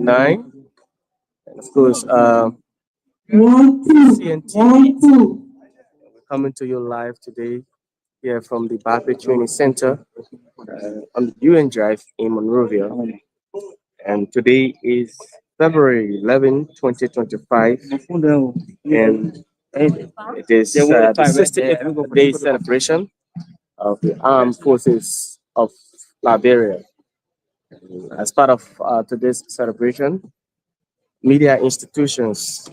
9. And of course, CNT. We're coming to you live today here from the Barclay Training Center on the UN Drive in Monrovia. And today is February 11, 2025. And it is the 68th day celebration of the Armed Forces of Liberia. As part of today's celebration, media institutions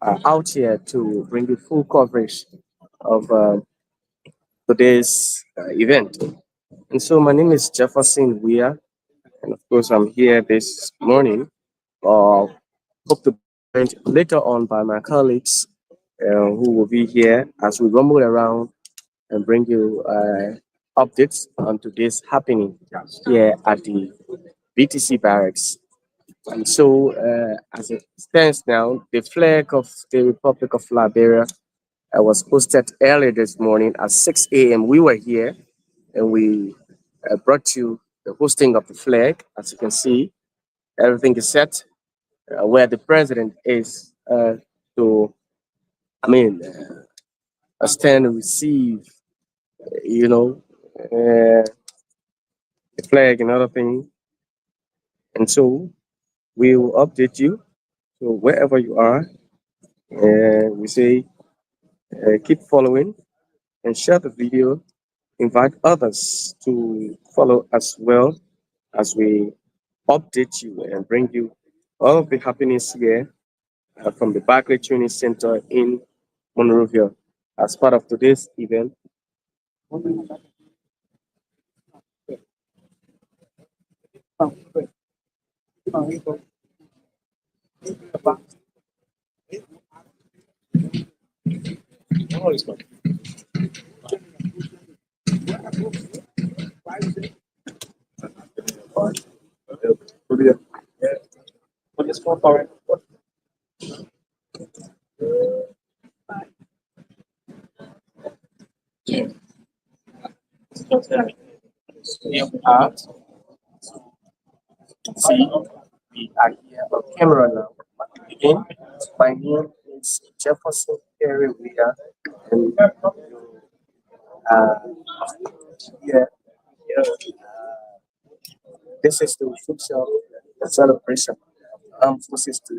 are out here to bring you full coverage of today's event. And so my name is Jefferson Weir, and of course I'm here this morning. Hope to be joined later on by my colleagues who will be here as we rumble around and bring you updates on today's happening here at the BTC barracks. And so, as it stands now, the flag of the Republic of Liberia was posted early this morning at 6 a.m. We were here and we brought you the hosting of the flag. As you can see, everything is set where the president is to, stand and receive, you know, the flag and other things. And so, we will update you. So, wherever you are, we say keep following and share the video. Invite others to follow as well as we update you and bring you all of the happenings here from the Barclay Training Center in Monrovia as part of today's event. See, we are here on camera now. Again, my name is Jefferson Perry Wea, and uh, yeah, yeah, this is the official celebration of Armed Forces Day.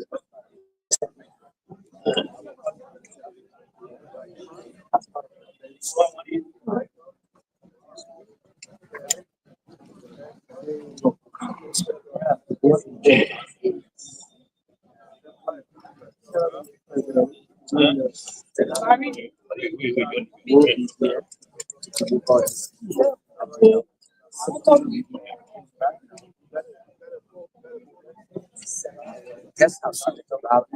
Guess how something about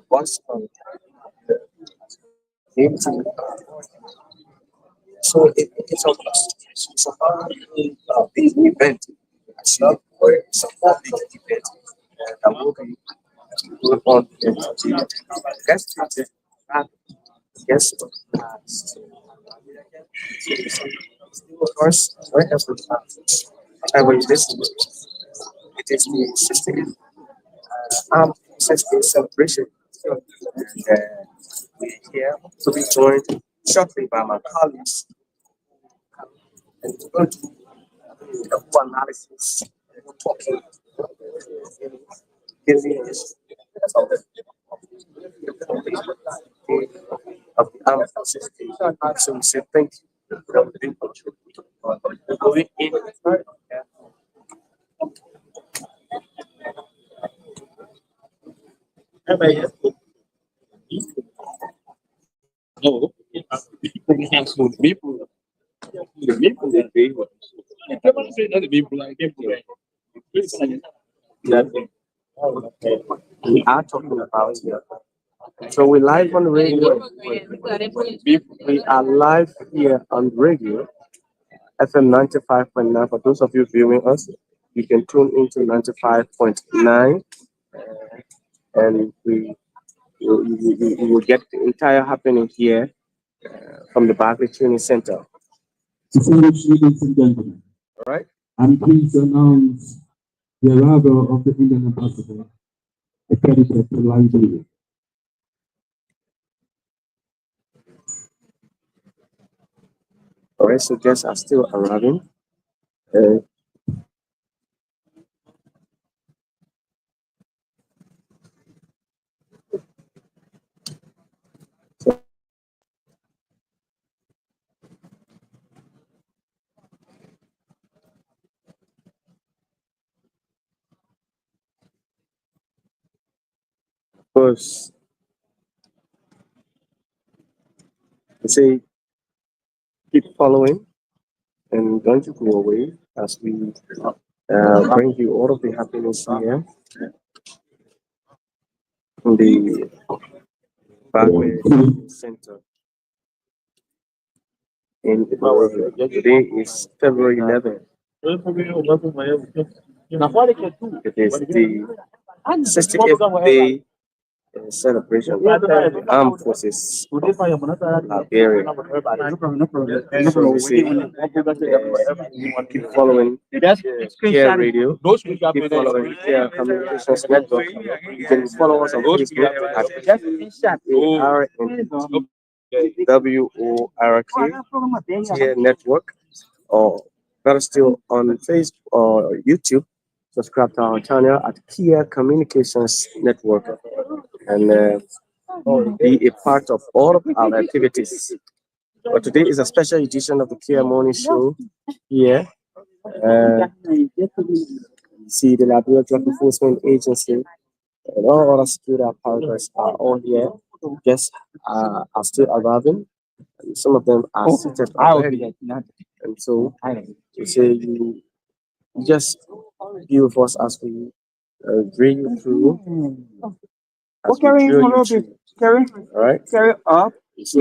once so it's a so big event actually or it's a big event that will be going on in the guest yes of course wherever whatever you listen it is the 60th armed 60th celebration and we're here to be joined shortly by my colleagues and we're going to do the full analysis talking giving this of the armed forces. So we say thank you. We're going in. No, people have some people. The people that they were. I want to say other people like them. That we are talking about here So we're live on the radio. We are live here on radio, FM 95.9. For those of you viewing us, you can tune into 95.9, and we will get the entire happening here from the Barclay Training Center. Distinguished ladies and gentlemen, All right. I'm pleased to announce the arrival of the Indian ambassador, accredited to Liberia. All right. So guests are still arriving. Uh, of course, I say keep following and don't you go away as we bring you all of the happiness here in the Barclay Center in Ibadan. Today is February 11th. It is the 68th day celebration of the Armed Forces of Liberia. So we say, keep following Kear Radio, keep following Kear Communications Network. You can follow us on Facebook at ARNWORK Kear Network, or better still on Facebook or YouTube. Subscribe to our channel at Kear Communications Network and be a part of all of our activities. But today is a special edition of the Kia Morning Show here. See the Liberia Drug Enforcement Agency and all other security apparatus are all here. Guests are still arriving. And some of them are seated already. And so we say you just be with us as we bring you through. As we drill you through. All right. So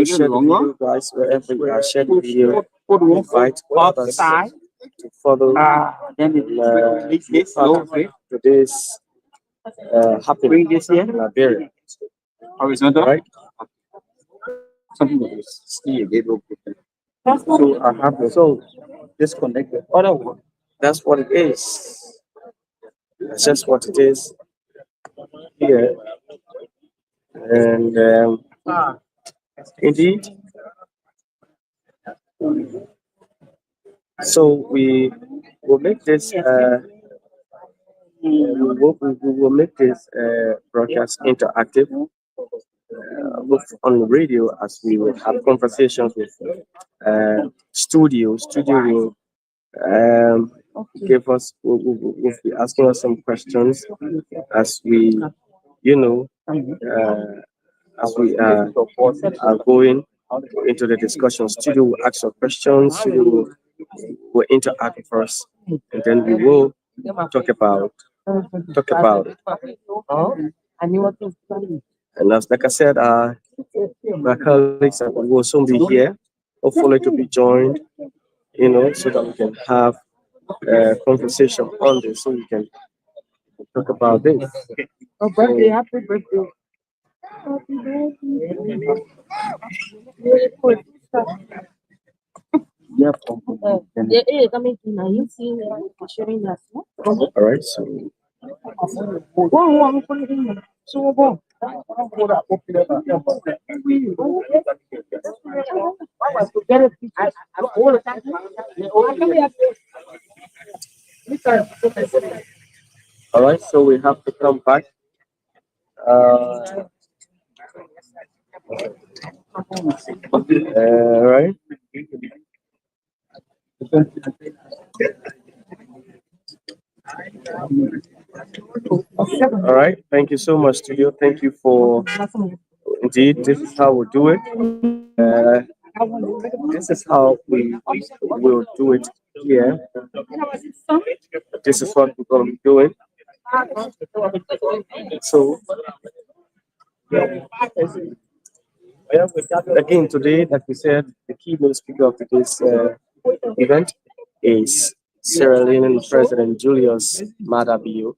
share the video, guys, wherever you are. Share the video. Invite others to follow and be part of today's happening in Liberia. All right. So I have the so disconnected. That's what it is. That's just what it is here. And indeed, so we will make this. We will make this broadcast interactive, both on the radio as we will have conversations with Studio will give us will be asking us some questions as we, you know, as we are going into the discussion. Studio will ask your questions. Studio will interact with us, and then we will talk about it. And as like I said, my colleagues will soon be here, hopefully to be joined, so that we can have a conversation on this, so we can talk about this. Oh, birthday, happy birthday. Yep. All right, so all right, so we have to come back. Right. All right. Thank you so much, studio. Thank you for indeed. This is how we do it. Uh, this is how we will do it here. This is what we're going to be doing. So Again, today, like we said, the keynote speaker of today's event is Sierra Leone President Julius Maada Bio.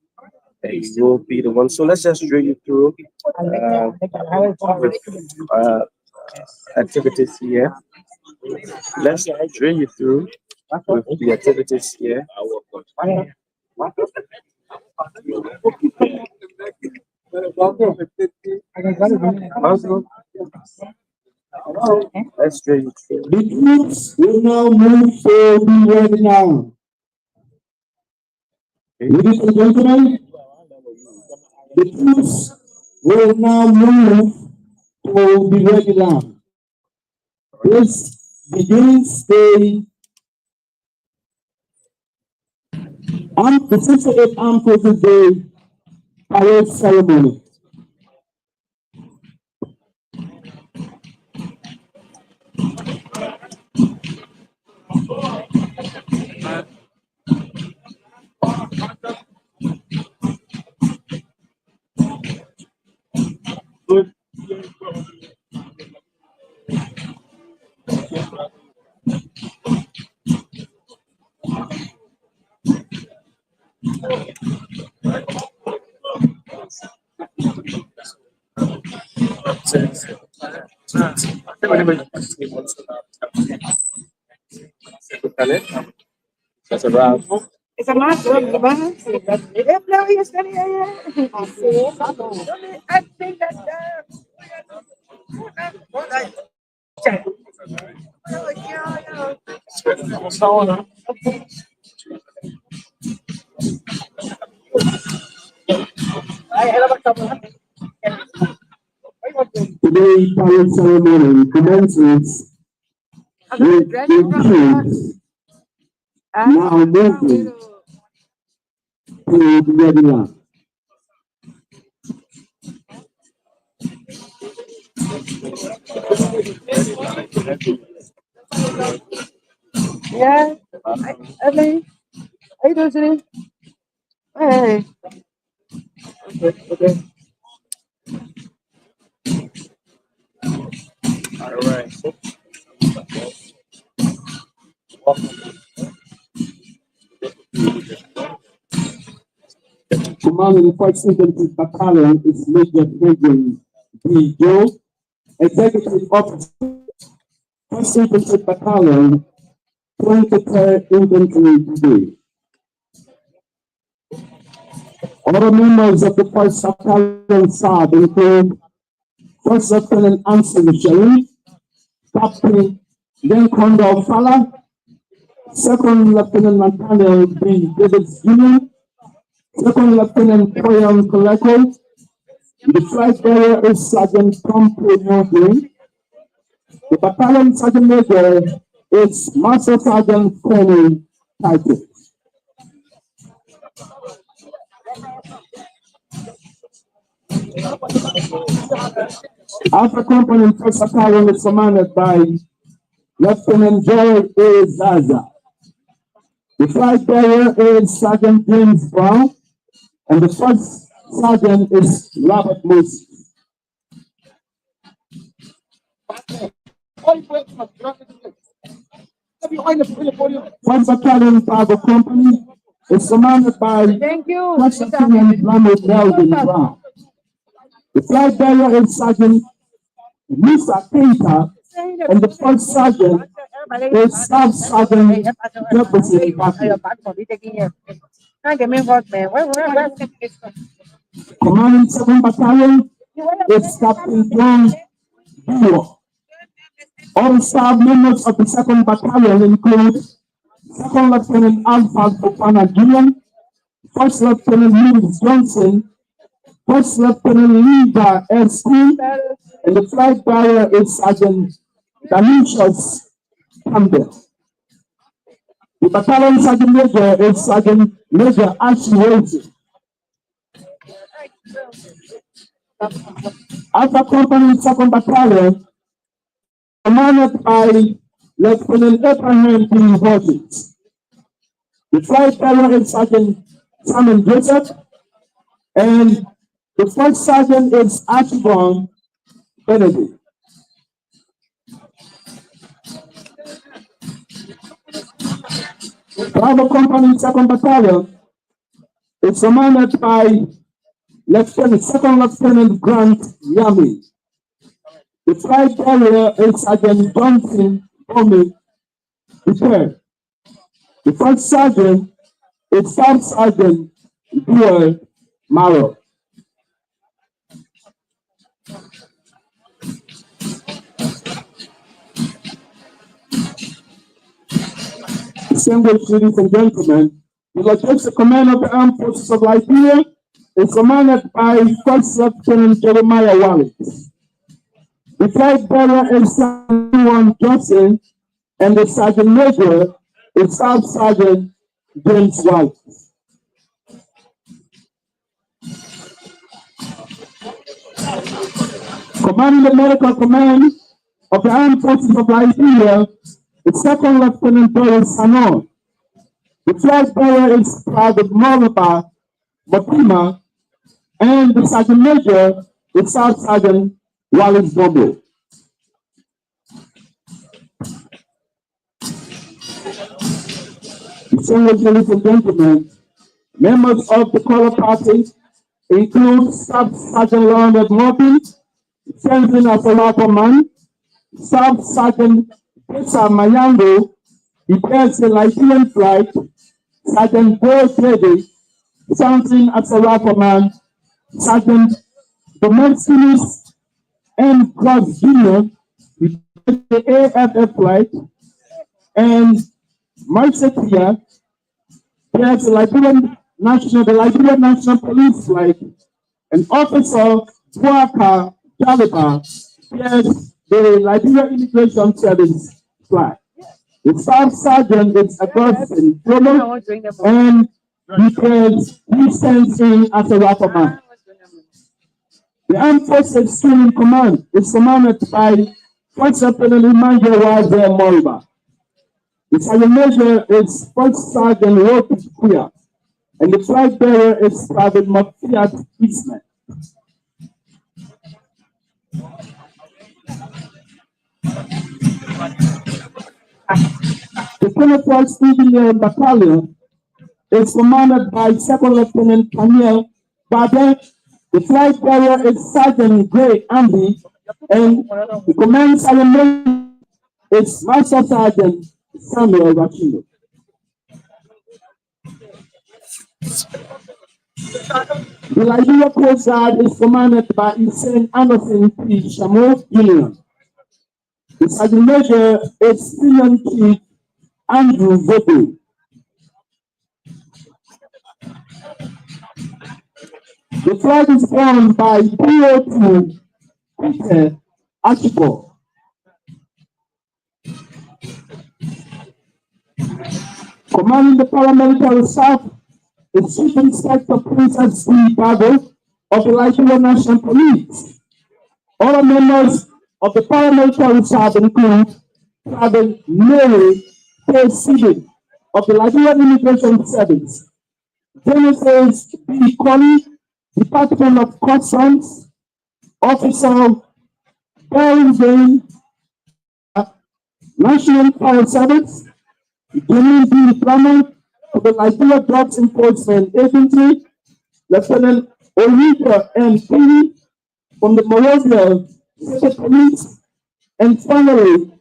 He will be the one. So let's just drill you through with activities here. Let's drill you through with the activities here. Also, let's drill you through. The troops will now move to the ready now. Ladies and gentlemen, the troops will now move to the ready now. This begins the 68th Armed Forces Day parade ceremony. That's a wrap. Essa maçã, não ia ser assim, tá bom. I think that Today parade ceremony commences with the troops now moving to the ready line. yeah, I mean, how you doing today? Hey, okay. All right. Commanding the 1st Infantry Battalion is Major Adrian B. Joe, Executive Officer, 1st Infantry Battalion, 23rd Infantry Today. Other members of the 1st Battalion SAB include 1st Lieutenant Anthony Sherry, Captain Lenkondor Fala, 2nd Lieutenant Nathaniel B. Davis Jr., 2nd Lieutenant Koyan Koleko. The flag bearer is Sergeant Tom Green. The battalion sergeant major is Master Sergeant Connie Titus. Alpha Company First Battalion is commanded by Lieutenant Joel A. Zaza. The flag bearer is Sergeant James Brown, and the first sergeant is Robert Moose. First Battalion Cargo Company is commanded by Thank you. First Lieutenant Leonard Melvin Brown. The flag bearer is Sergeant Lisa Keita, and the first sergeant is Staff Sergeant Jefferson Buckley. Commanding 2nd Battalion is Captain John Buell. All staff members of the 2nd Battalion include 2nd Lieutenant Alpha Fofana Jr., 1st Lieutenant Louis Johnson, 1st Lieutenant Linda S. and the flag bearer is Sergeant Danishus Campbell. The battalion sergeant major is Sergeant Major Ashley Wilson. Alpha Company 2nd Battalion is commanded by Lieutenant Abraham P. Hodges. The flag bearer is Sergeant Simon Joseph, and The first sergeant is Archibald Benedict. Bravo Company 2nd Battalion is commanded by Lieutenant, Second Lieutenant Grant Yami. The flight carrier is Sergeant Johnson Tommy Kear. The first sergeant is Staff Sergeant Kear Maro. Distinguished ladies and gentlemen, the logistic command of the Armed Forces of Liberia is commanded by First Lieutenant Jeremiah Wallace. The flight bearer is Sergeant Johnson, and the Sergeant Major is Staff Sergeant James Wallace. Commanding the medical command of the Armed Forces of Liberia is Second Lieutenant Doris Hanon. The flag bearer is Private Moraba Batima, and the Sergeant Major is Staff Sergeant Wallace Bobo. Distinguished ladies and gentlemen, members of the color party include Staff Sergeant Leonard Morton, serving as a rifleman, Staff Sergeant Pesa Mayango, he bears the Liberian flag, Sergeant Boy Grady, serving as a rifleman, Sergeant Domestinis M. Cross Jr., he bears the AFF flag, and Marsetia bears the Liberian National Police flag, and Officer Tuaka Jaliba bears the Liberia Immigration Service flag. The Staff Sergeant is Augustine Promo, and he stands in as a rifleman. The Armed Forces Training Command is commanded by First Lieutenant Emmanuel Waze Moriba. The Sergeant Major is First Sergeant Robert Kear, and the flag bearer is Private Matthias Eastman. The 21st Civilian Battalion is commanded by Second Lieutenant Camille Bade. The flag bearer is Sergeant Gray Andy, and the command sergeant major is Master Sergeant Samuel Rachindo. The Liberia Coast Guard is commanded by Hussein Anderson P. Shamo Jr. The Sergeant Major is Senior Chief Andrew Voto. The flag is flown by PO2 Peter Archibald. Commanding the paramilitary staff is Chief Inspector Princess D. Bago of the Liberia National Police. Other members of the paramilitary staff include Private Mary K. Siddick of the Liberia Immigration Service, Genesis B. Connie, Department of Customs, Officer Barry Jane, National Fire Service, Jimmy B. Plummer of the Liberia Drugs Enforcement Agency, Lieutenant Olivia M. Kinney from the Monrovia State Police, and finally,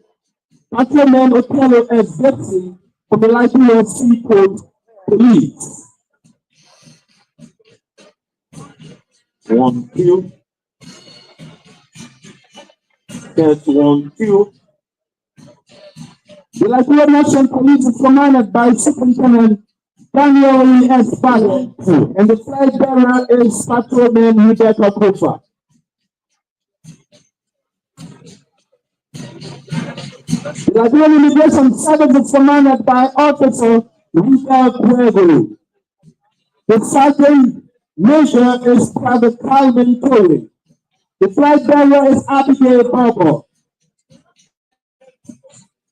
Patrolman Otello F. Betsy from the Liberia Seaport Police. 1 2. Test 1 2. The Liberia National Police is commanded by Superintendent Daniel S. Ballard, and the flag bearer is Patrolman Rebecca Kofa. The Liberian Immigration Service is commanded by Officer Rita Gregory. The Sergeant Major is Private Calvin Tolley. The flag bearer is Abigail Barber.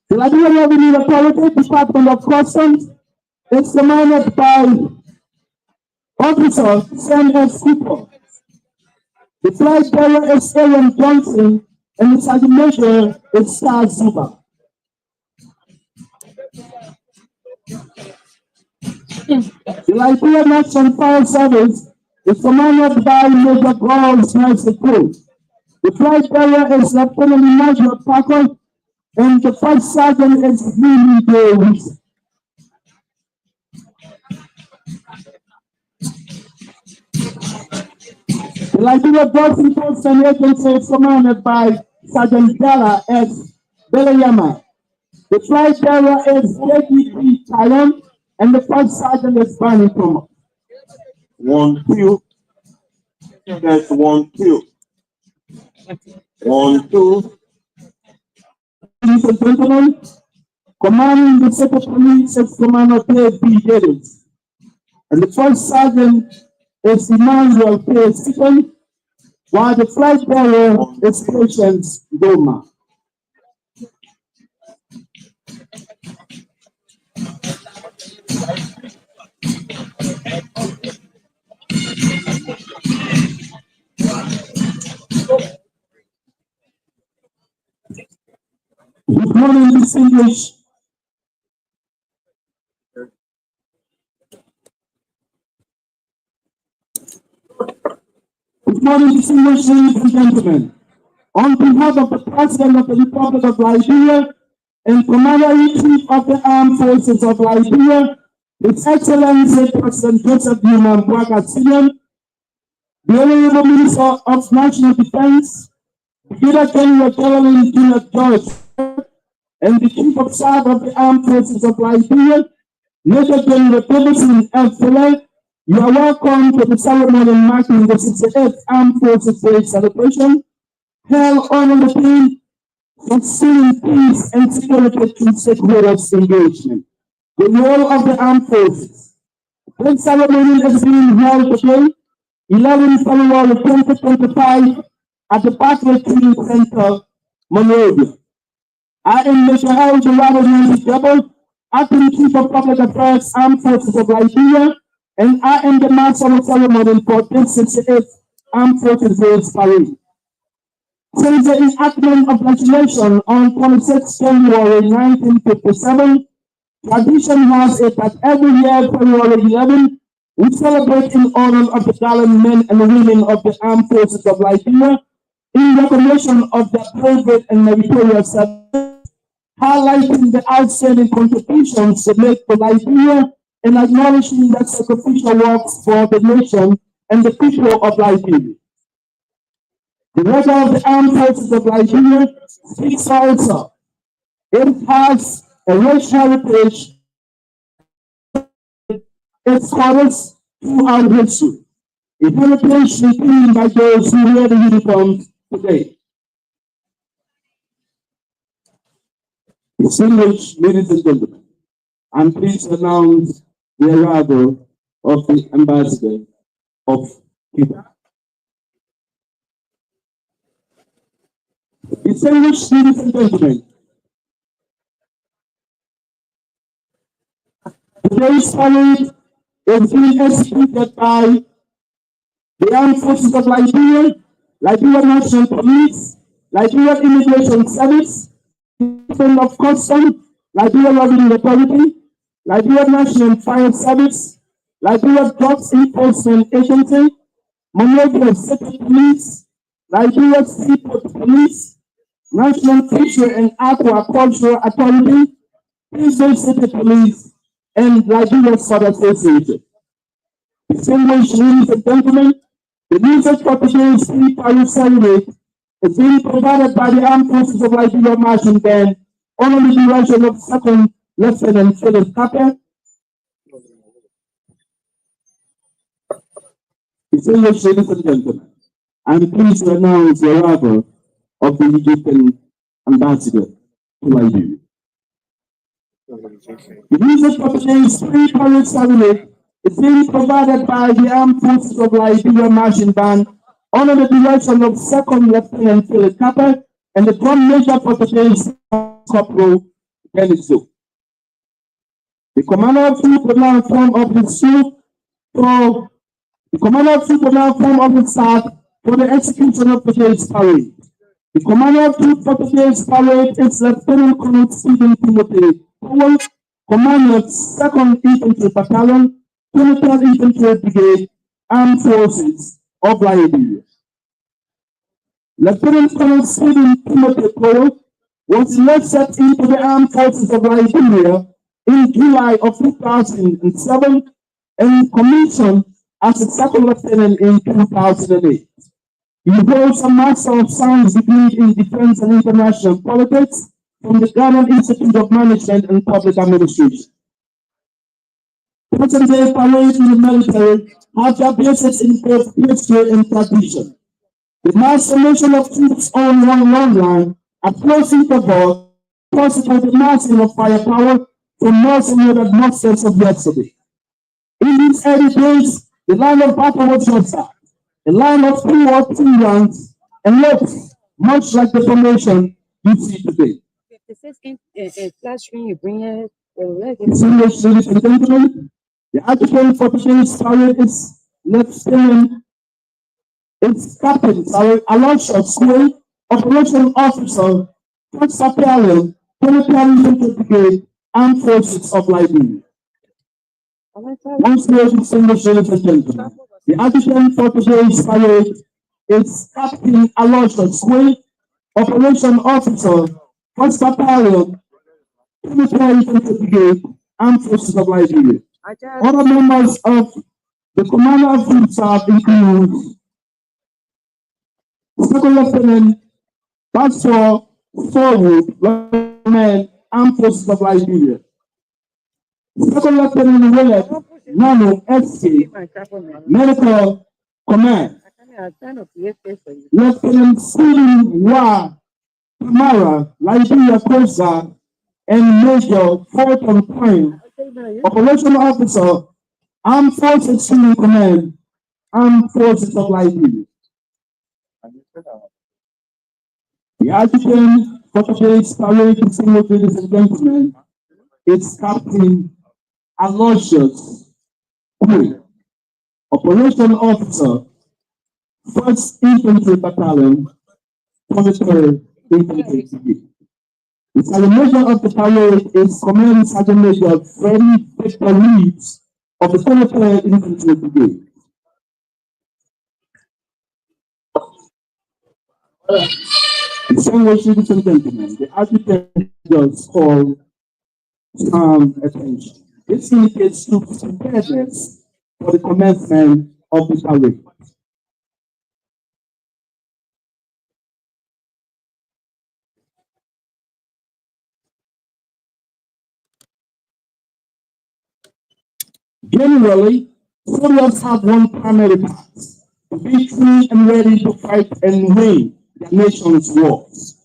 The Liberian Revenue Authority Department of Customs is commanded by Officer Sam S. Cooper. The flag bearer is Aaron Johnson, and the sergeant major is Star Zuba. The Liberia National Fire Service is commanded by Major Gauls Mercy Crew. The flag bearer is Lieutenant Major Parker, and the first sergeant is Lily Davis. The Liberia Boys Enforcement Agency is commanded by Sergeant Della S. Belayama. The flag bearer is JGP Tyrone, and the first sergeant is Barney Thomas. 1 2. That's 1 2. 1 2. Ladies and gentlemen, commanding the Second Police is Commander P. Davis. And the first sergeant is Emmanuel P. Stephen, while the flag bearer is Patience Doma. Good morning, distinguished. Good morning, distinguished ladies and gentlemen. On behalf of the President of the Republic of Liberia and Commander-in-Chief of the Armed Forces of Liberia, His Excellency President Joseph Newman Braga Sr., the Honorable Minister of National Defense, Brigadier General Junior George, and the Chief of Staff of the Armed Forces of Liberia, Major General Davidson F. Fuller, you are welcome to the ceremony marking the 68th Armed Forces Day celebration, held on the theme Pursuing Peace and Security through Stakeholders Engagement, the role of the Armed Forces. This ceremony is being held today, 11 February 2025, at the Barclay Training Center, Monrovia. I am Mr. L. Dorado Nancy Double, Acting Chief of Public Affairs, Armed Forces of Liberia, and I am the Master of Ceremony for this 68th Armed Forces Day Parade. Since the enactment of legislation on 26 January 1957, tradition has it that every year, February 11, we celebrate in honor of the gallant men and women of the Armed Forces of Liberia in recognition of their brave and meritorious service, highlighting the outstanding contributions they make to Liberia and acknowledging their sacrificial works for the nation and the people of Liberia. The record of the Armed Forces of Liberia speaks for itself. It has a rich heritage, its scholars throughout history. A heritage retained by those who wear the uniforms today. Distinguished ladies and gentlemen, I'm pleased to announce the arrival of the ambassador of Cuba. Distinguished ladies and gentlemen, today's parade is being executed by the Armed Forces of Liberia, Liberia National Police, Liberia Immigration Service, Department of Custom, Liberia Revenue Authority, Liberia National Fire Service, Liberia Drugs Enforcement Agency, Monrovia City Police, Liberia Seaport Police, National Fishery and Aquaculture Authority, Queensland City Police, and Liberia Sport Association. Distinguished ladies and gentlemen, the music for today's pre-parade ceremony is being provided by the Armed Forces of Liberia Marching Band under the direction of Second Lieutenant Philip Tucker. Distinguished ladies and gentlemen, I'm pleased to announce the arrival of the Egyptian ambassador to Liberia. The music for today's pre-parade ceremony is being provided by the Armed Forces of Liberia Marching Band under the direction of Second Lieutenant Philip Kappa and the drum major for today's Corporal Dennis Zook. The commander of troop will now inform of his troop for the commander of troop will now inform of his staff for the execution of today's parade. The commander of troop for today's parade is Lieutenant Colonel Stephen Timothy Powell, commander of 2nd Infantry Battalion, 23rd Infantry Brigade, Armed Forces of Liberia. Lieutenant Colonel Stephen Timothy Powell was elected into the Armed Forces of Liberia in July of 2007 and commissioned as a second lieutenant in 2008. He holds a Master of Science degree in Defense and International Politics from the Ghana Institute of Management and Public Administration. Present-day parade in the military have their basis in both history and tradition. The mass formation of troops on one long line at close intervals constitute the massing of firepower from mercenary monsters of yesterday. In these early days, the line of battle was just that, a line of 2 or 3 ranks, and looks much like the formation you see today. 56 in flat screen, you bring it. Distinguished ladies and gentlemen, the adjutant for today's parade is Lieutenant, it's Captain, Elisha Sway, Operation Officer, First Battalion, 23rd Infantry Brigade, Armed Forces of Liberia. Once more, distinguished ladies and gentlemen, the adjutant for today's parade is Captain Elisha Sway, Operation Officer, First Battalion, 23rd Infantry Brigade, Armed Forces of Liberia. Other members of the Commander of Troop Staff include Second Lieutenant Pastor Forward, Lieutenant Armed Forces of Liberia. Second Lieutenant Willett Nano SK, Medical Command. Lieutenant Stephen Wa Kamara, Liberia Coast Guard, and Major Fulton Pine, Operational Officer, Armed Forces Senior Command, Armed Forces of Liberia. The adjutant for today's parade, distinguished ladies and gentlemen, is Captain Aloysius Quinn, Operation Officer, 1st Infantry Battalion, 23rd Infantry Brigade. The Sergeant Major of the parade is Command Sergeant Major Freddie Victor Reeves of the 23rd Infantry Brigade. Distinguished ladies and gentlemen, the adjutant does call some attention. This indicates troops' preparedness for the commencement of the parade. Generally, soldiers have one primary task: to be free and ready to fight and win their nation's wars.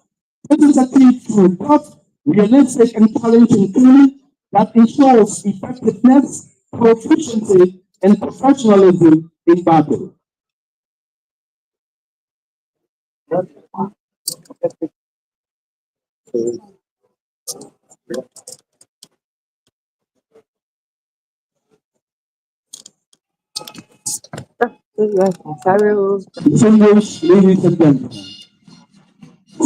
This is a key to tough, realistic, and challenging training that ensures effectiveness, proficiency, and professionalism in battle. Distinguished ladies and gentlemen,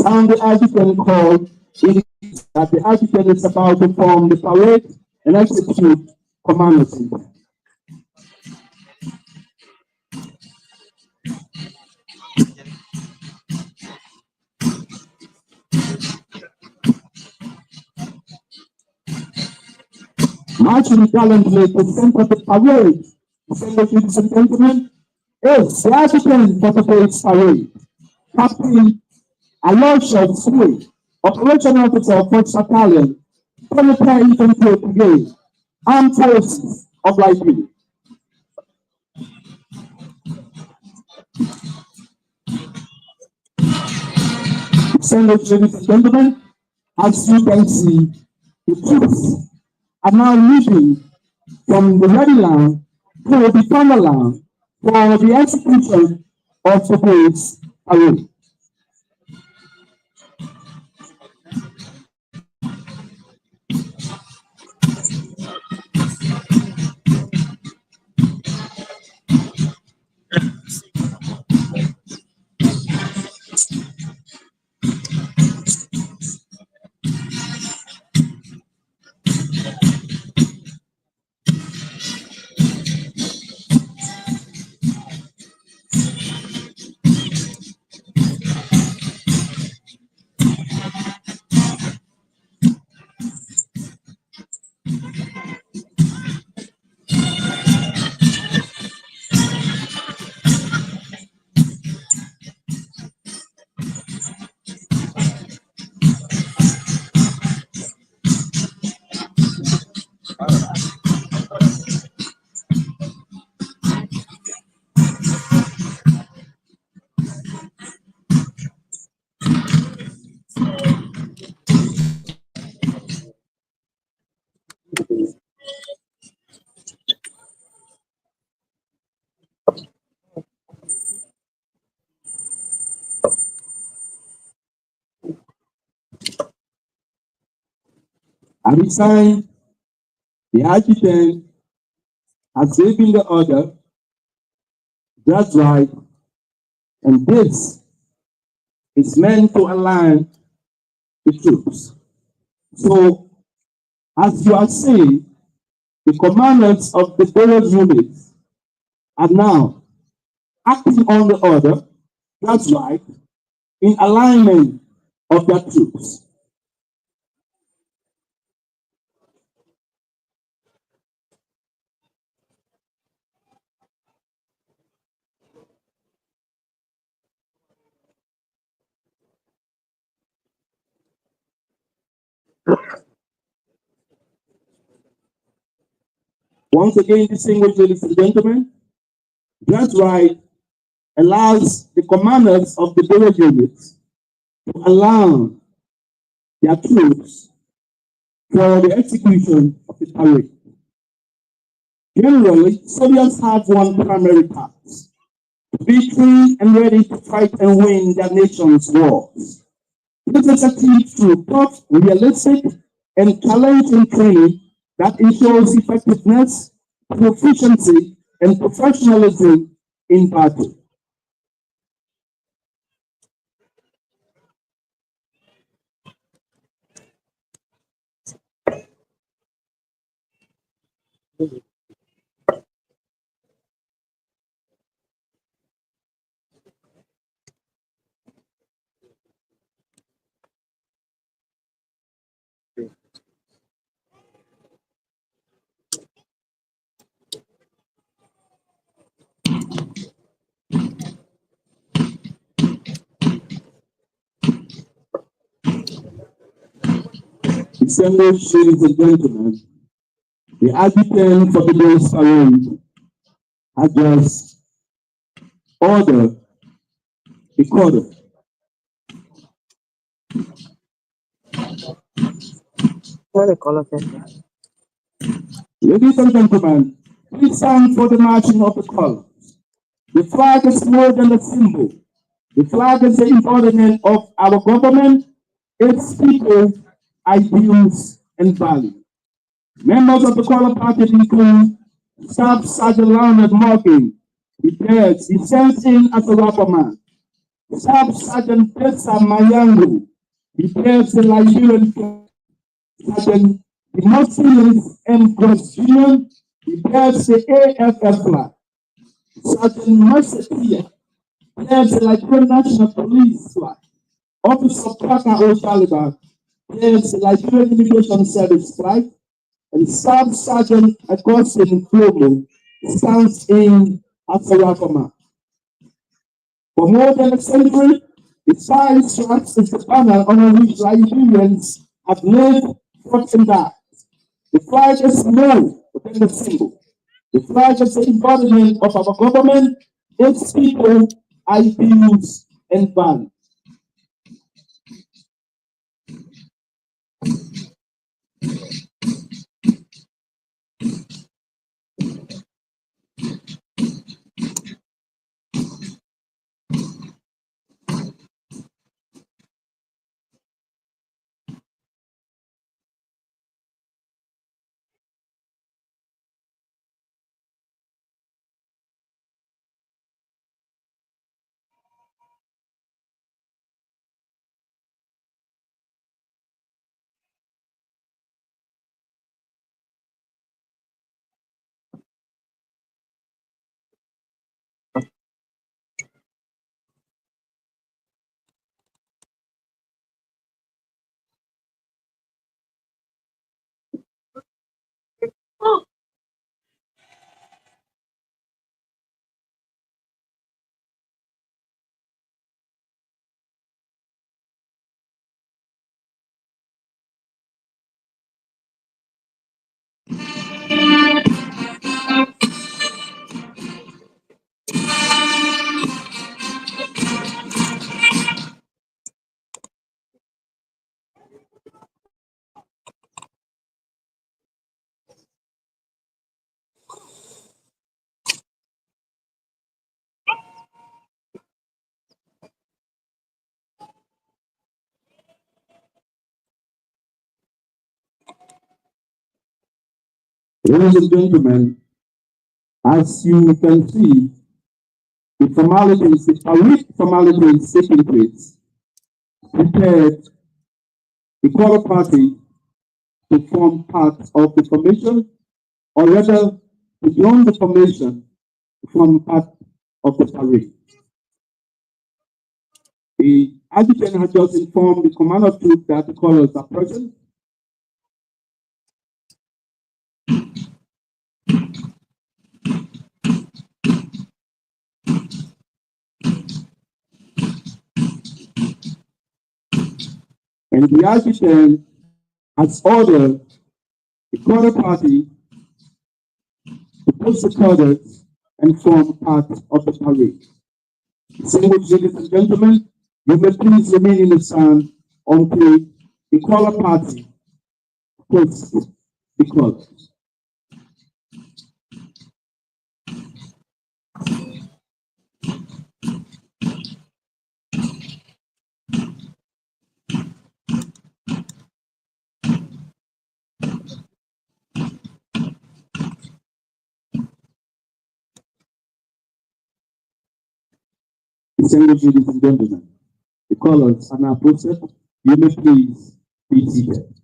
sound the adjutant call indicates that the adjutant is about to form the parade and execute commanders in them. Marching gallantly to the center of the parade, distinguished ladies and gentlemen, is the adjutant for today's parade, Captain Aloysius Sway, Operation Officer of 1st Battalion, 23rd Infantry Brigade, Armed Forces of Liberia. Distinguished ladies and gentlemen, as you can see, the troops are now moving from the ready line to the thunder line for the execution of today's parade. At this time, the adjutant has given the order, that's right, and this is meant to align the troops. So, as you are seeing, the commanders of the various units are now acting on the order, that's right, in alignment of their troops. Once again, distinguished ladies and gentlemen, that's right allows the commanders of the various units to allow their troops for the execution of the parade. Generally, soldiers have one primary task: to be trained and ready to fight and win their nation's wars. This is achieved through tough, realistic, and challenging training that ensures effectiveness, proficiency, and professionalism in battle. Distinguished ladies and gentlemen, the adjutant for today's parade has just ordered the quarter. What the color pepper? Ladies and gentlemen, please stand for the marching of the colors. The flag is more than a symbol. The flag is the embodiment of our government, its people, ideals, and values. Members of the color party include Staff Sergeant Leonard Morgan, retired. He sent in as a rapper man. Staff Sergeant Tessa Mayangu, retired the Liberian Sergeant Demotrius M. Cross Jr., retired the AFF flag. Sergeant Mercedes, retired the Liberian National Police flag. Officer Parker O'Sullivan, retired the Liberian Immigration Service flag. And Staff Sergeant Augustine Flomo stands in as a rapper. For more than a century, the flag serves as the banner on which Liberians have lived, fought, and died. The flag is more than a symbol. The flag is the embodiment of our government, its people, ideals, and values. Ladies and gentlemen, as you can see, the parade formalities taking place prepared the color party to form part of the formation, or rather, to join the formation to form part of the parade. The adjutant has just informed the commander of troops that the colors are present. And the adjutant has ordered the color party to post the colors and form part of the parade. So, ladies and gentlemen, you may please remain in the stand until the color party posts the colors. Distinguished ladies and gentlemen, the colors are now posted. You may please be seated.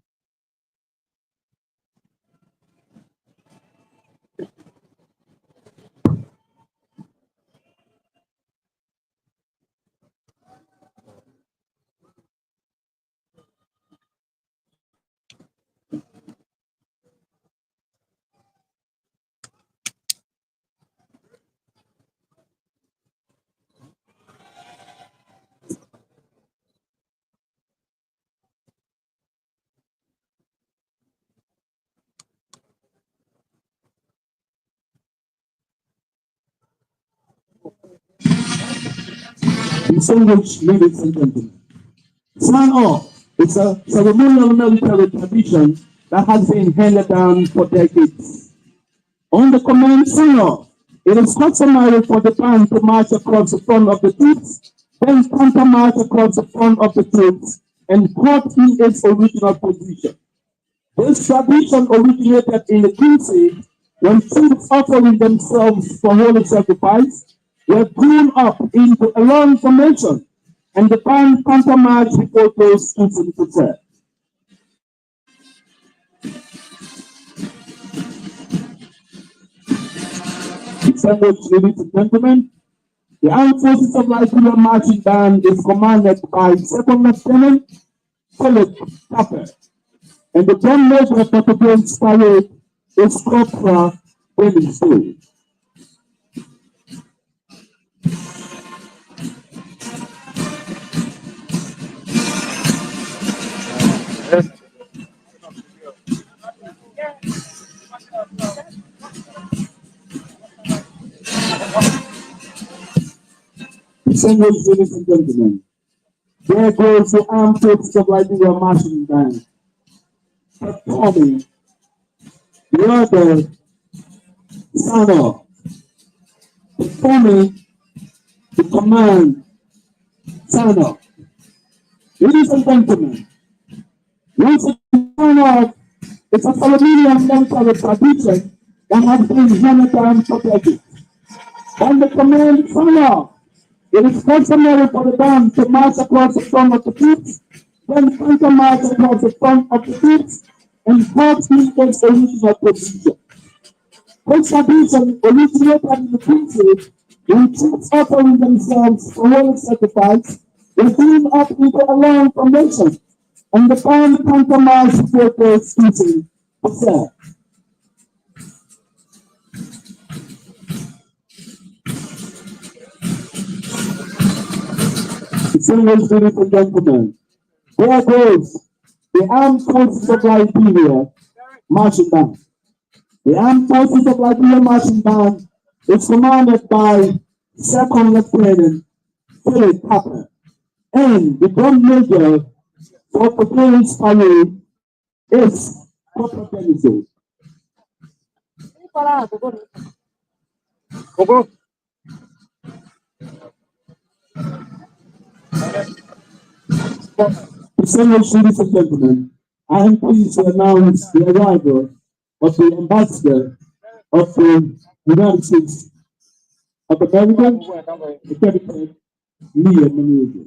Distinguished ladies and gentlemen, sign off. It's a ceremonial military tradition that has been handed down for decades. On the command sign off, it is customary for the band to march across the front of the troops, then counter march across the front of the troops, and halt in its original position. This tradition originated in the crusade when troops offering themselves for holy sacrifice were drawn up into a long formation, and the band countermarched before those choosing to serve. Distinguished ladies and gentlemen, the Armed Forces of Liberia Marching Band is commanded by Second Lieutenant Philip Tapper, and the drum major for today's parade is Corporal Willie Stowe. Distinguished ladies and gentlemen, there goes the Armed Forces of Liberia Marching Band performing the other sign off, performing the command sign off. Ladies and gentlemen, once again, sign off is a ceremonial military tradition that has been handed down for decades. On the command sign off, it is customary for the band to march across the front of the troops, then counter march across the front of the troops, and halt in its original position. This tradition originated in the crusade when troops offering themselves for holy sacrifice were drawn up into a long formation, and the band counter marched before those choosing to serve. Distinguished ladies and gentlemen, there goes the Armed Forces of Liberia Marching Band. The Armed Forces of Liberia Marching Band is commanded by Second Lieutenant Philip Tapper, and the drum major for today's parade is Corporal Benzo. Distinguished ladies and gentlemen, I am pleased to announce the arrival of the ambassador of the United States of America, the Captain Leah Manuel.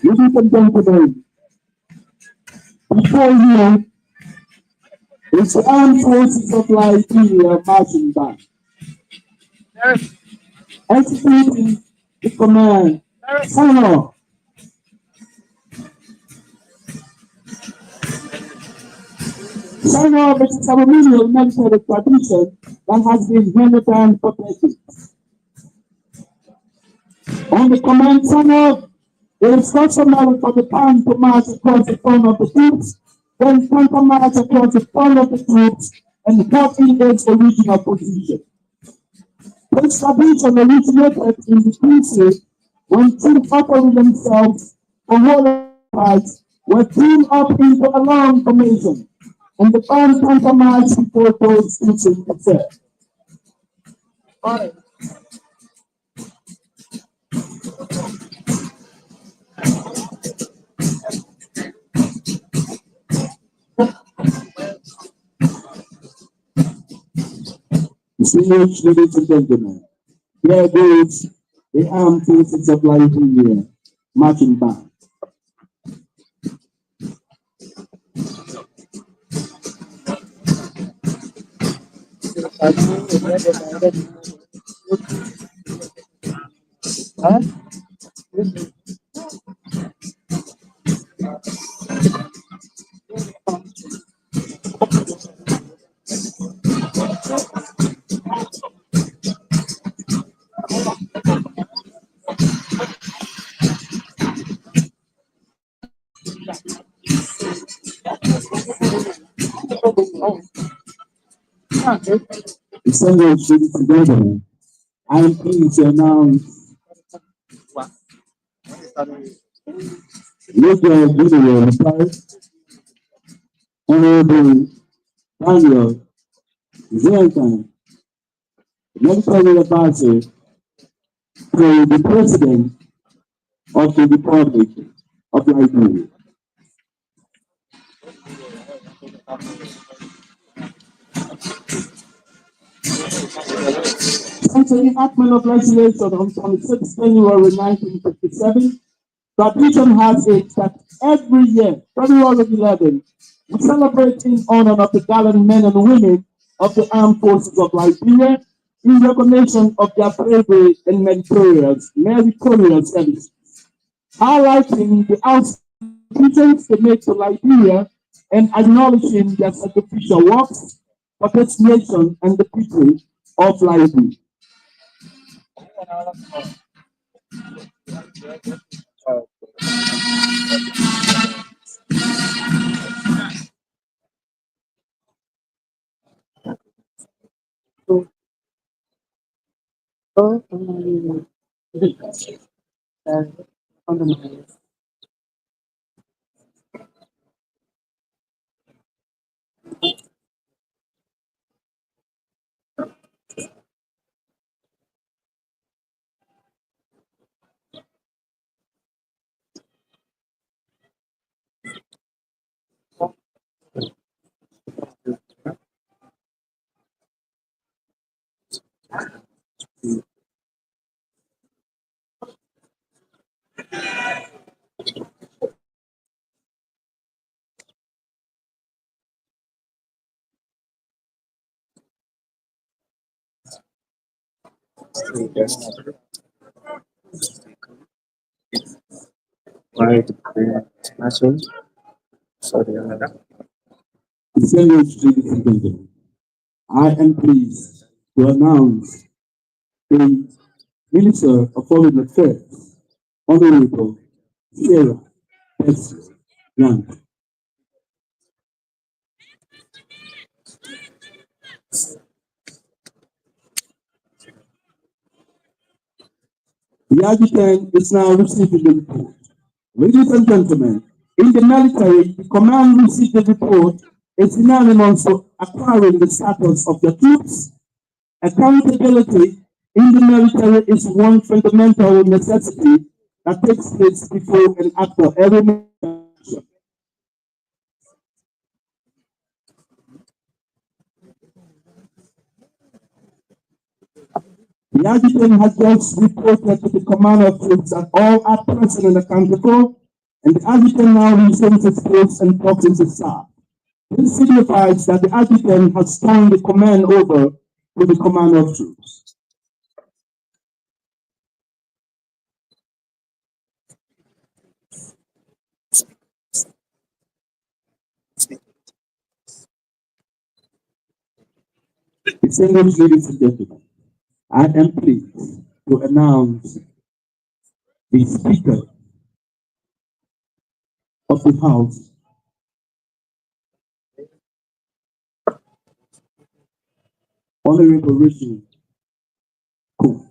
Ladies and gentlemen, before you is the Armed Forces of Liberia marching band, executing the command, Senor. Senor is a ceremonial military tradition that has been handed down for decades. On the command, Senor, it is customary for the band to march across the front of the troops, then counter march across the front of the troops, and walk in its original position. This tradition originated in the PC when troops offering themselves for holy fights were teamed up into a long formation, and the band counter-marched before those teaching itself. Distinguished ladies and gentlemen, here goes the Armed Forces of Liberia marching band. Distinguished ladies and gentlemen, I am pleased to announce Major General retired Honorable Daniel Zoltan, military advisor to the President of the Republic of Liberia. Since the enactment of legislation on 26 January 1957, tradition has it that every year, February 11, we celebrate in honor of the gallant men and women of the armed forces of Liberia in recognition of their bravery and meritorious service, highlighting the outstanding contributions they make to Liberia and acknowledging their sacrificial works for this nation and the people of Liberia. Why the prayer Sorry. Distinguished ladies and gentlemen, I am pleased to announce the Minister of Foreign Affairs, Honorable Sarah Young. The adjutant is now receiving the report. Ladies and gentlemen, in the military, the command received the report is synonymous to acquiring the status of the troops. Accountability in the military is one fundamental necessity that takes place before and after every action. The adjutant has just reported to the commander of troops that all are present and accountable, and the adjutant now resumes his post and talks to his staff. This signifies that the adjutant has turned the command over to the commander of troops. Distinguished ladies and gentlemen, I am pleased to announce the Speaker of the House, Honorable Richard Cook.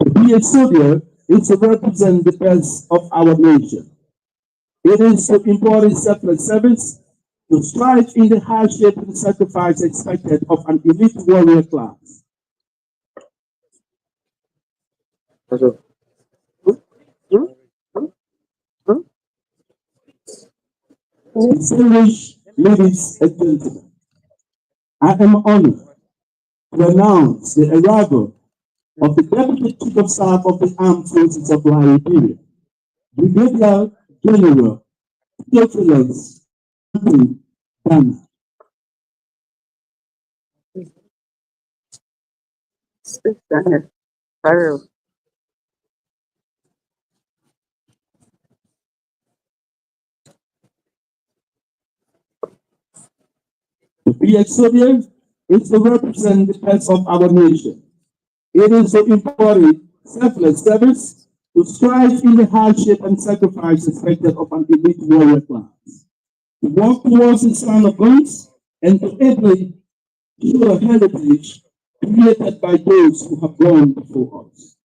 To be a soldier is to represent the best of our nation. It is to embody selfless service, to strive in the hardship and sacrifice expected of an elite warrior class. Distinguished ladies and gentlemen, I am honored to announce the arrival of the Deputy Chief of Staff of the Armed Forces of Liberia, Brigadier General Theophilus Dana. To be a soldier is to represent the best of our nation. It is to embody selfless service, to strive in the hardship and sacrifice expected of an elite warrior class, to walk towards the sun of guns, and to ably show a heritage created by those who have gone before us.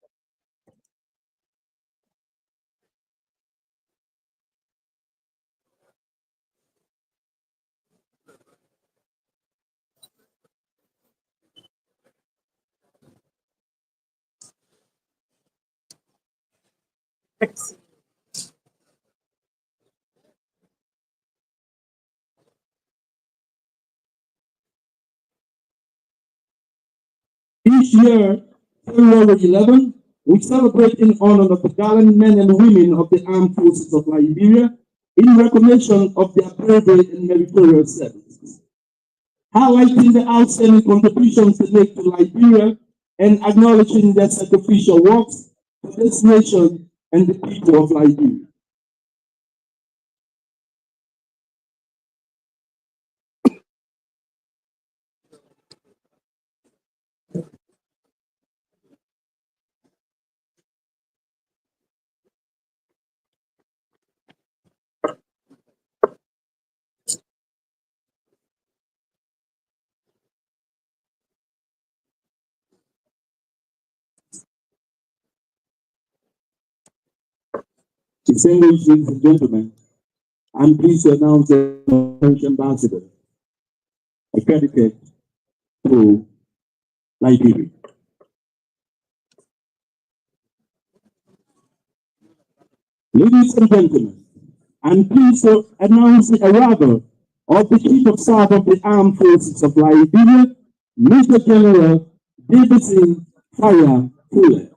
Each year, February 11, we celebrate in honor of the gallant men and women of the armed forces of Liberia in recognition of their bravery and meritorious service, highlighting the outstanding contributions they make to Liberia and acknowledging their sacrificial works for this nation and the people of Liberia. Distinguished ladies and gentlemen, I'm pleased to announce the French ambassador accredited to Liberia. Ladies and gentlemen, I'm pleased to announce the arrival of the Chief of Staff of the Armed Forces of Liberia, Major General Davidson Fire Fuller.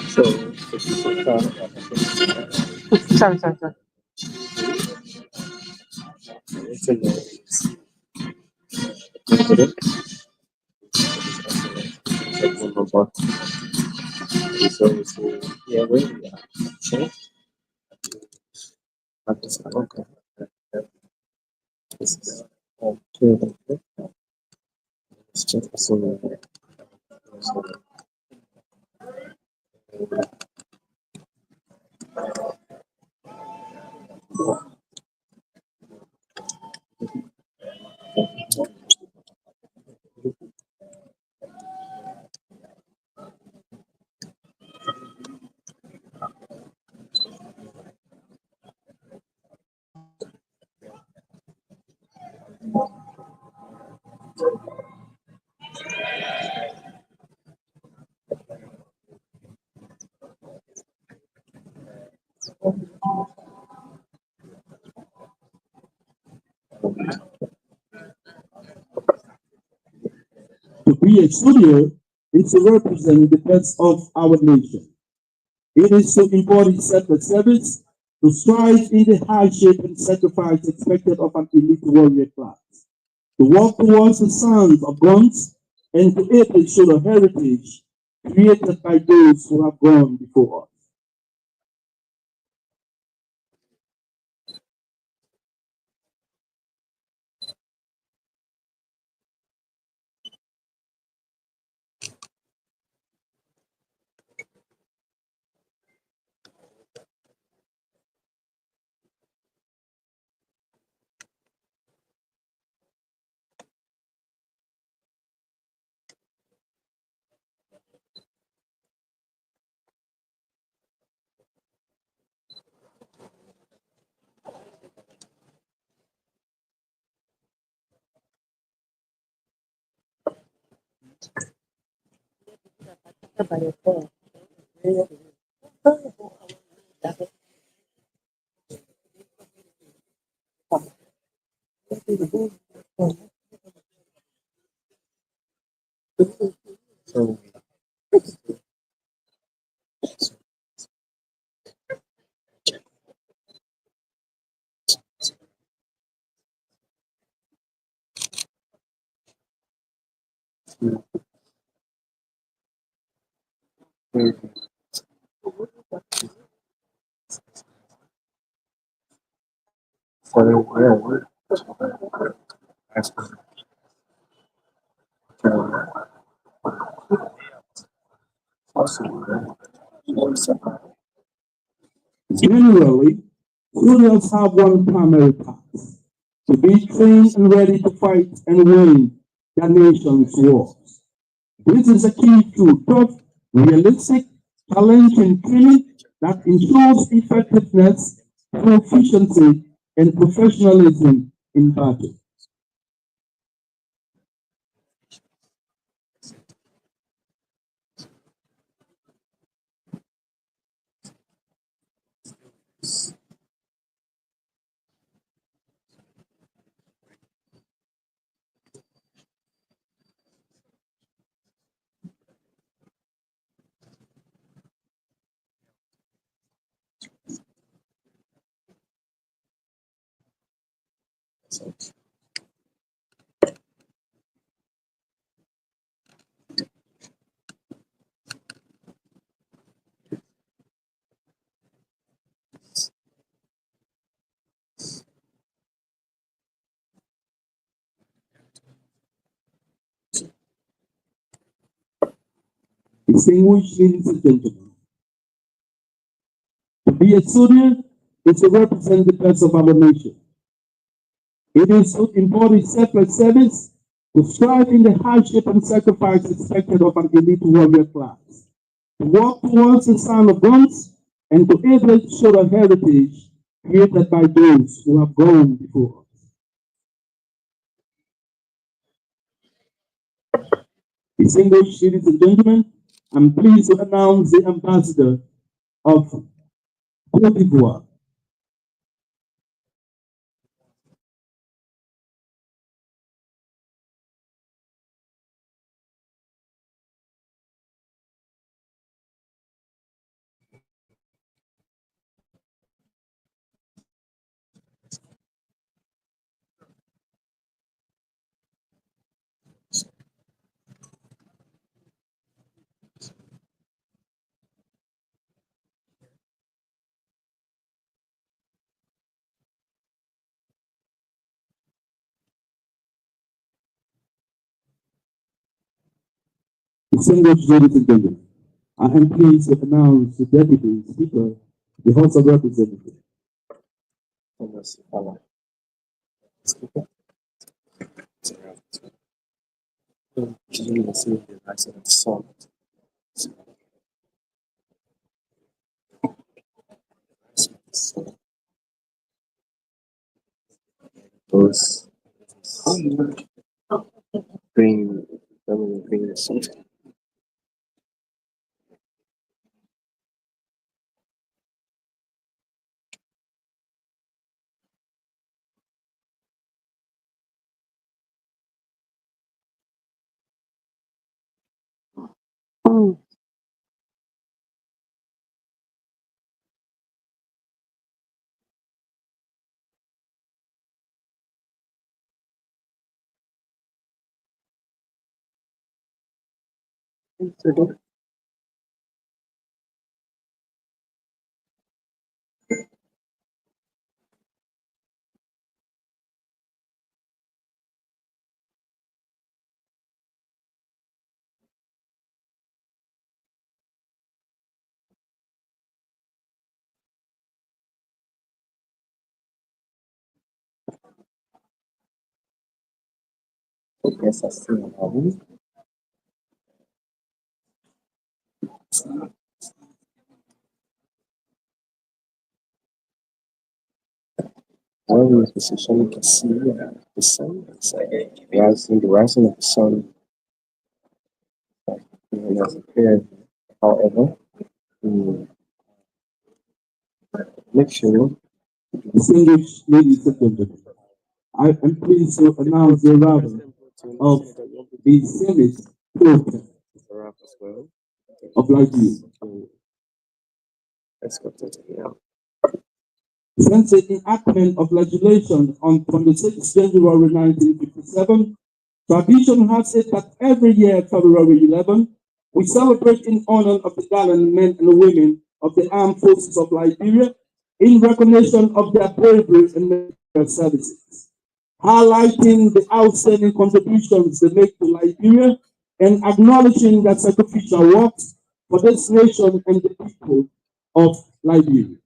So, Sorry, sorry, sorry. it's in the president, so, yeah, wait, yeah. So, okay. This is okay. It's just so, To be a soldier is to represent the best of our nation. It is to embody sacred service, to strive in the hardship and sacrifice expected of an elite warrior class, to walk towards the sons of guns, and to ably show the heritage created by those who have gone before us. so, so, yeah, that's possible. Generally, soldiers have one primary task: to be trained and ready to fight and win their nation's wars. This is a key to tough, realistic, challenging training that ensures effectiveness, proficiency, and professionalism in battle. Distinguished ladies and gentlemen, to be a soldier is to represent the best of our nation. It is to embody selfless service, to strive in the hardship and sacrifice expected of an elite warrior class, to walk towards the sound of guns, and to ably show the heritage created by those who have gone before us. Distinguished ladies and gentlemen, I'm pleased to announce the ambassador of Cote d'Ivoire. Distinguished ladies and gentlemen, I am pleased to announce the Deputy Speaker, the House of Representatives. Those bring bring the suit. Yes, I see. While in this position, you can see the sun. It's like the rising of the sun has appeared. However, mm, make sure Distinguished ladies and gentlemen, I am pleased to announce the arrival of the Senate President as well. of Liberia. Escorted here. Since the enactment of legislation on 26 January 1957, tradition has it that every year, February 11, we celebrate in honor of the gallant men and women of the armed forces of Liberia in recognition of their bravery and military services, highlighting the outstanding contributions they make to Liberia and acknowledging their sacrificial works for this nation and the people of Liberia.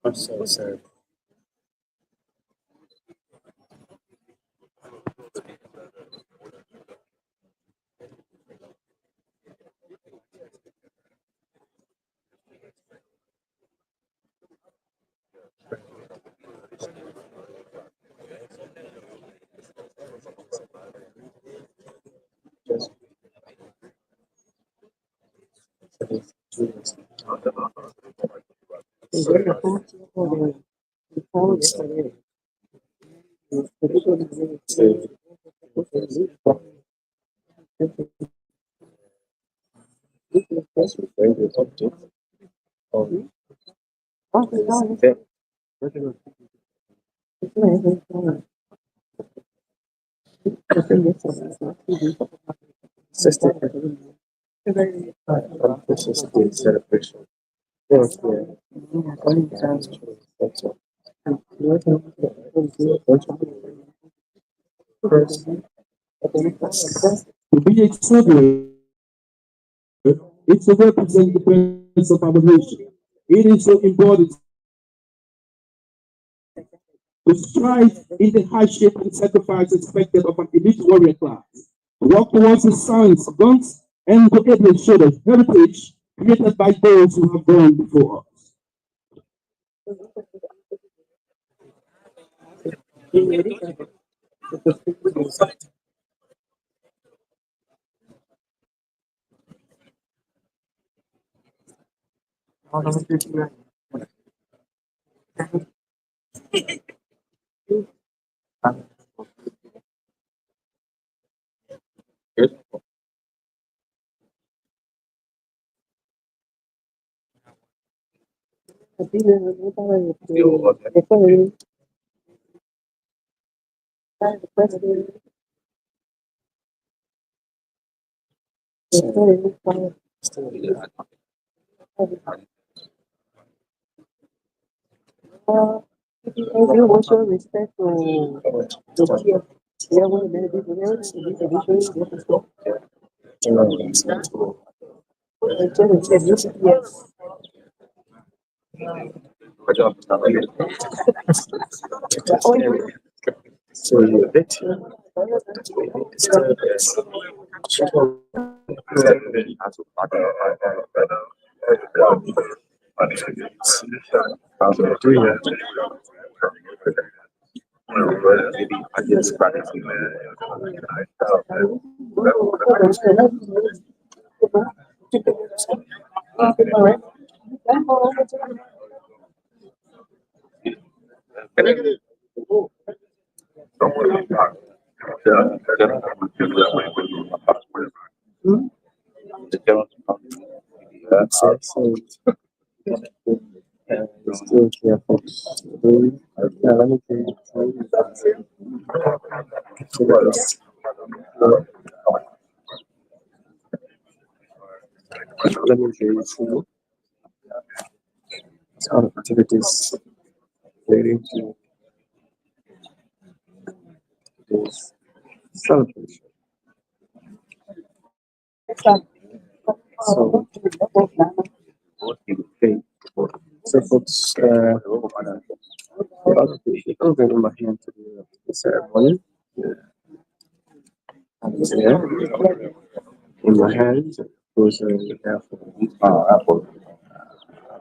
I'm so sorry. Just this is the celebration. Yes, yeah. That's all. To be a traveler, it's to represent the presence of our nation. It is so important to strive in the hardship and sacrifice expected of an elite warrior class. Walk towards the science, guns, and to able show the heritage created by those who have gone before us. What's your respect to the Kear? Yeah, what many people there to be traditionally different stuff. And tell them, yes. Oh, you So you bet. That's excellent. Still careful. Yeah, let me tell you. Let me tell you some activities relating to this celebration. So, okay. So, folks, I'll be in my hand to the ceremony. Here, in my hand, goes for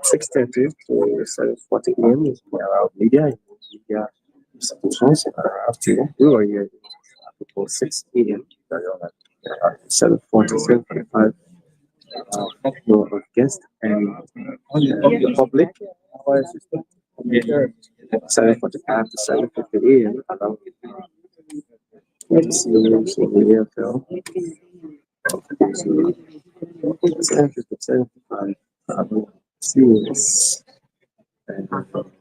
6:30 to 7:40 a.m. is media institutions up to we were here before 6 a.m. 7:40, 7:45 flow of guests and the public. 7:45 to 7:50 a.m. Along with seniors in the AFL. 7:50, 7:55 seniors. And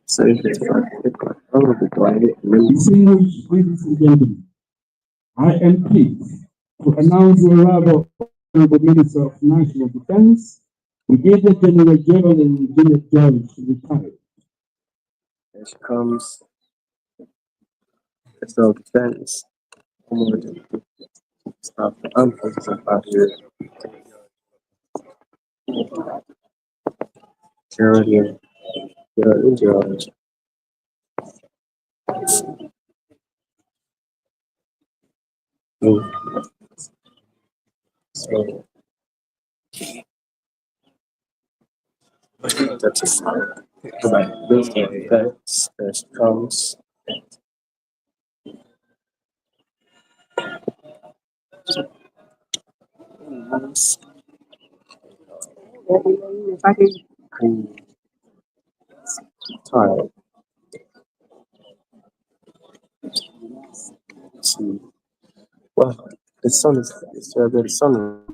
7:55 Distinguished ladies and gentlemen, I am pleased to announce the arrival of the Minister of National Defense, Brigadier General Geraldine Janet George, retired. Here she comes. Self-defense. Stop the unpleasant out here. Geraldine, Geraldine, Geraldine. So that's just like this defense. There she comes. Clean, tired. See, well, the sun is the sun.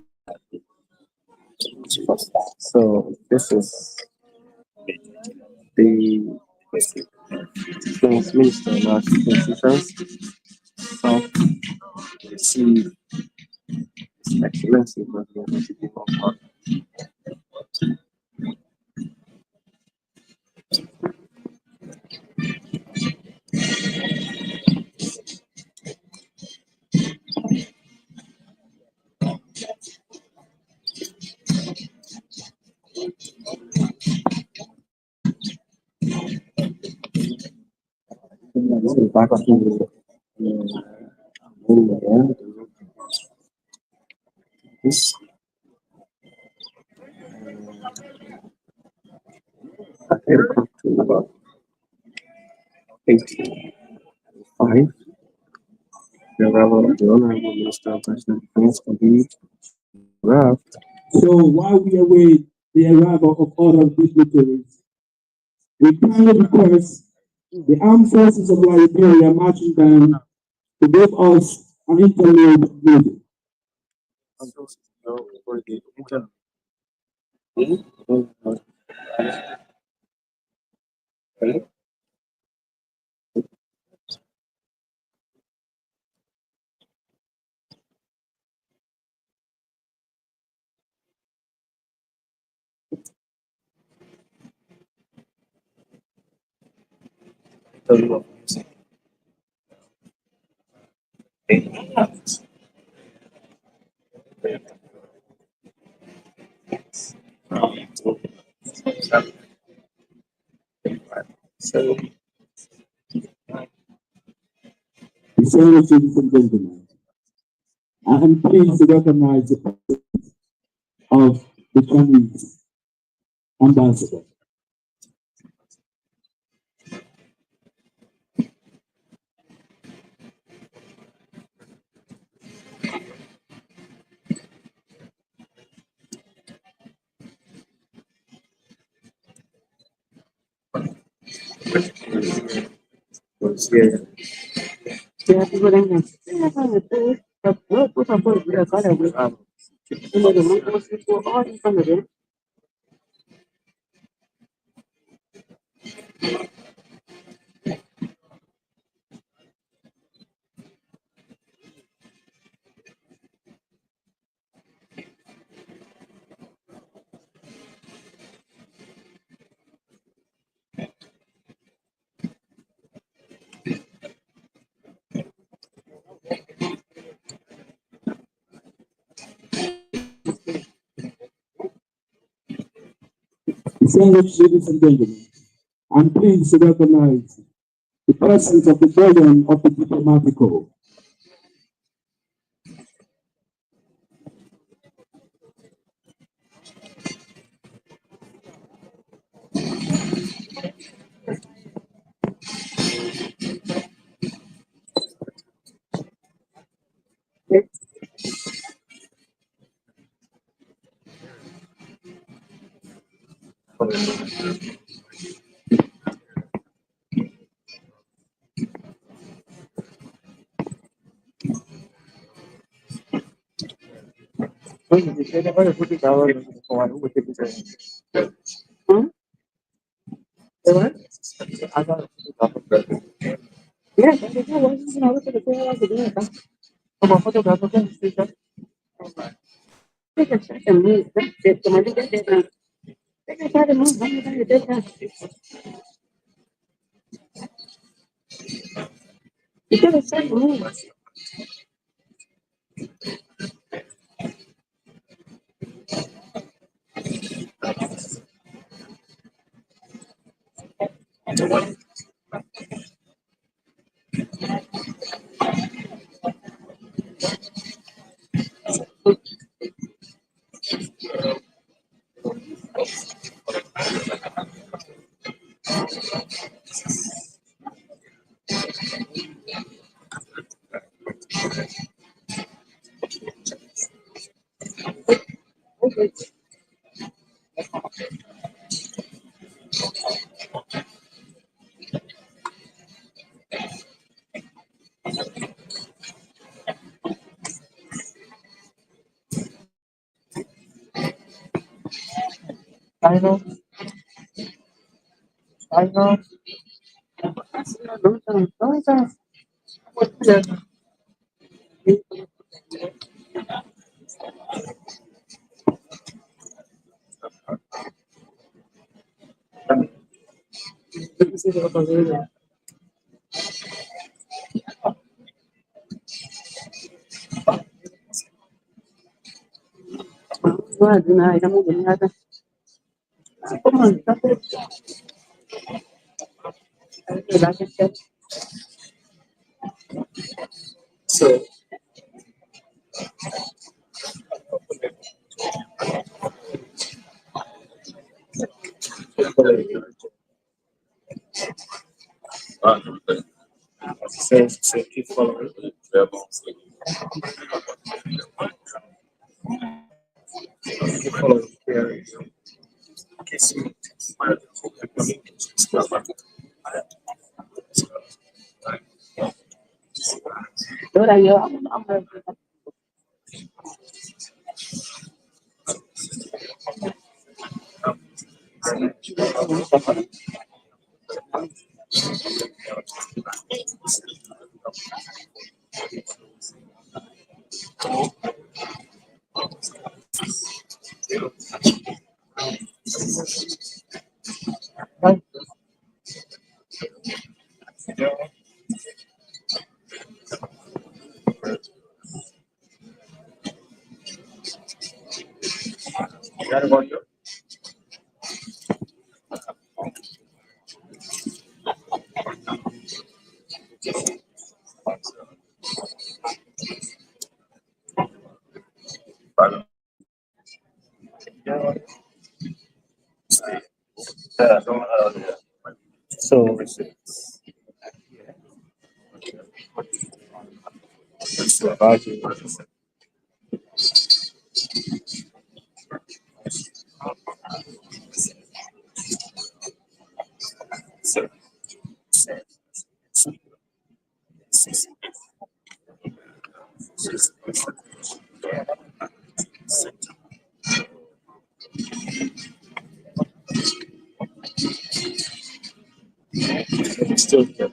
So this is the Defense Minister of National Defense. So receive His Excellency President back to this. I think up to about 85. The level of the Honorable Minister President Prince Kabir draft. So while we await the arrival of other dignitaries, we kindly request the armed forces of Liberia marching band to give us an interlude music. I'm supposed to go for the inter. So Distinguished ladies and gentlemen, I am pleased to recognize the presence of the Chinese ambassador. was here. Distinguished ladies and gentlemen, I'm pleased to recognize the presence of the President of the Diplomatic Corps. So so keep following. Keep following. So about you. Still here.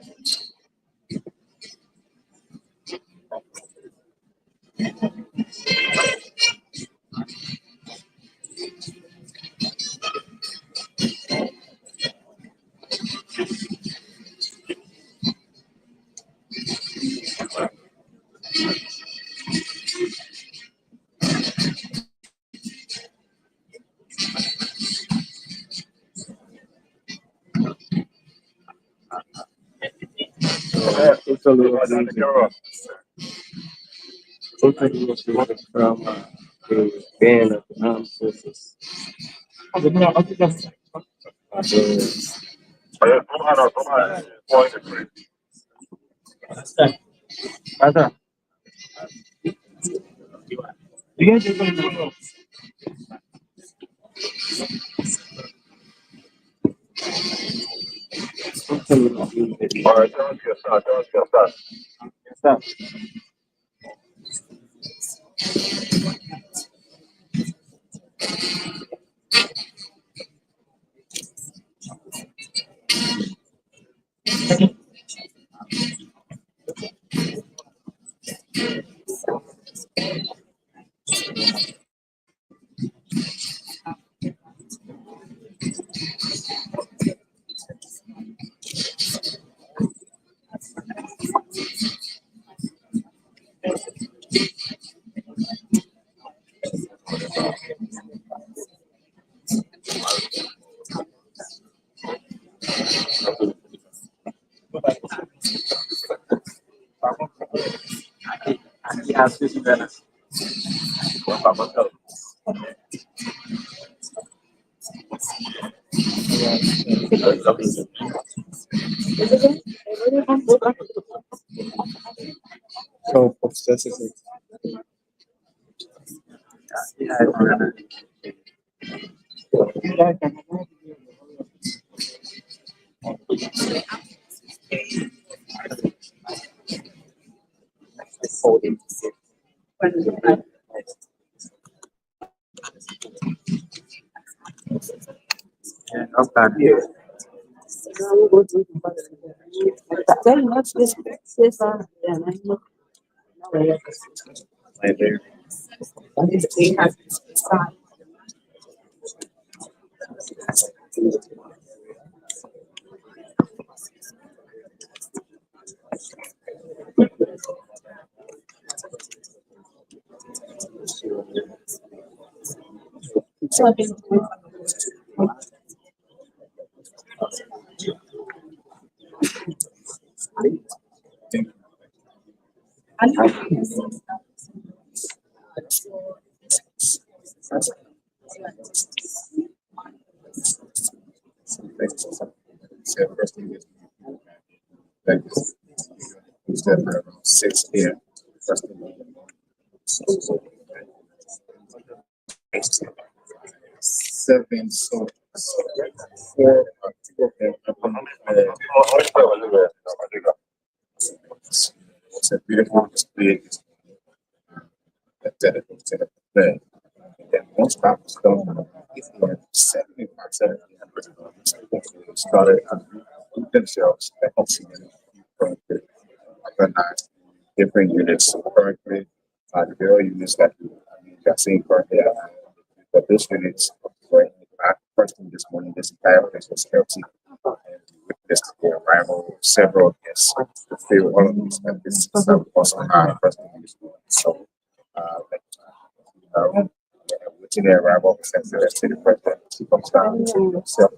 Totally totally different from the band of the armed forces. Totally different. So possessive. First thing is like you said around 6 p.m. First thing in the morning. So, seven, so 2 of them. It's a beautiful display that the bed. And then once that was done, if you had 7,500 started to themselves and helping them currently organize different units. So currently, the various units that we are seeing currently but this units were first thing this morning, this entire place was empty. And we witnessed the arrival of several guests to fill all of these empties that was on our first thing this morning. So, like, with the arrival of the city president, he comes down to himself.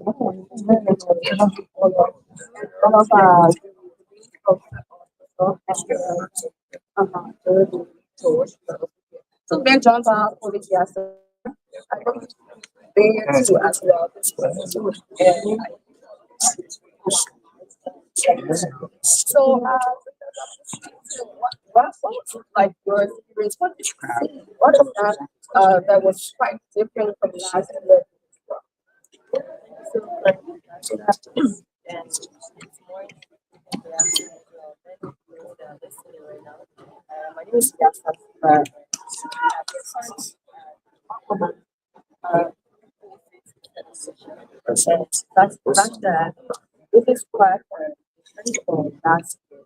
So Ben John's police there too as well. So what was like your experience? What did you see? What is that that was quite different from last year? My name is Yasa. That's the this is quite for last year.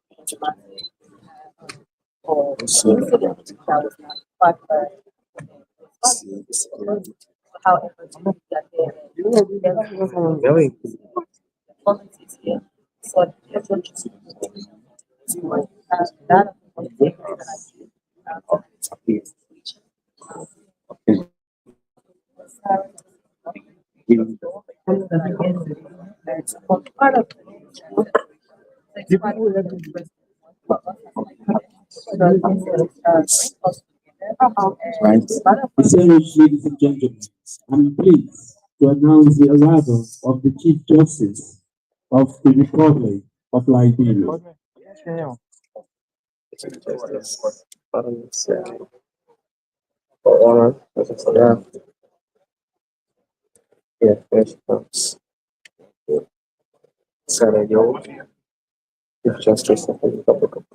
For incident that was not quite however that they Really? policies here. So different that part of Right. Distinguished ladies and gentlemen, I'm pleased to announce the arrival of the Chief Justice of the Republic of Liberia. For honor, yeah, yeah, yes, Senator, Chief Justice of the Republic of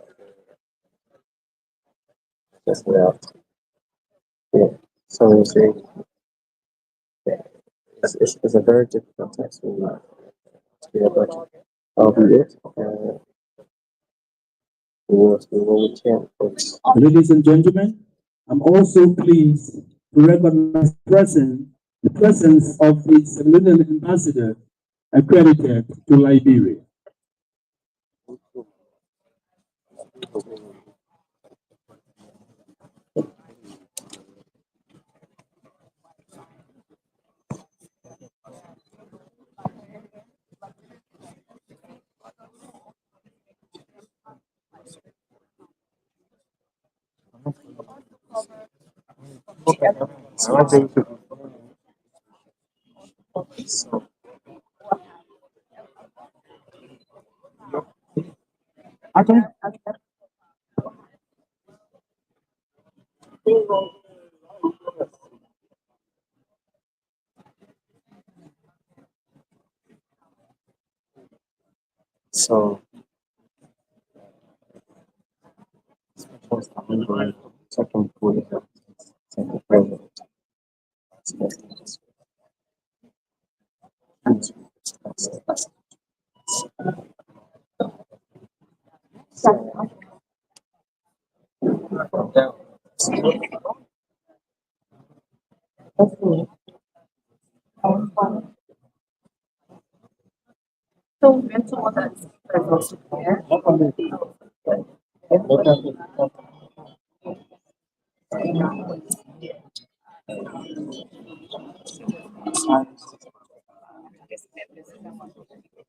Yes, yeah, yeah. So you see, yeah, it's a very difficult task to be able to albeit we can focus. Ladies and gentlemen, I'm also pleased to recognize the presence of the Salunian ambassador accredited to Liberia. I think so. Second fully second president. so mental that is also there.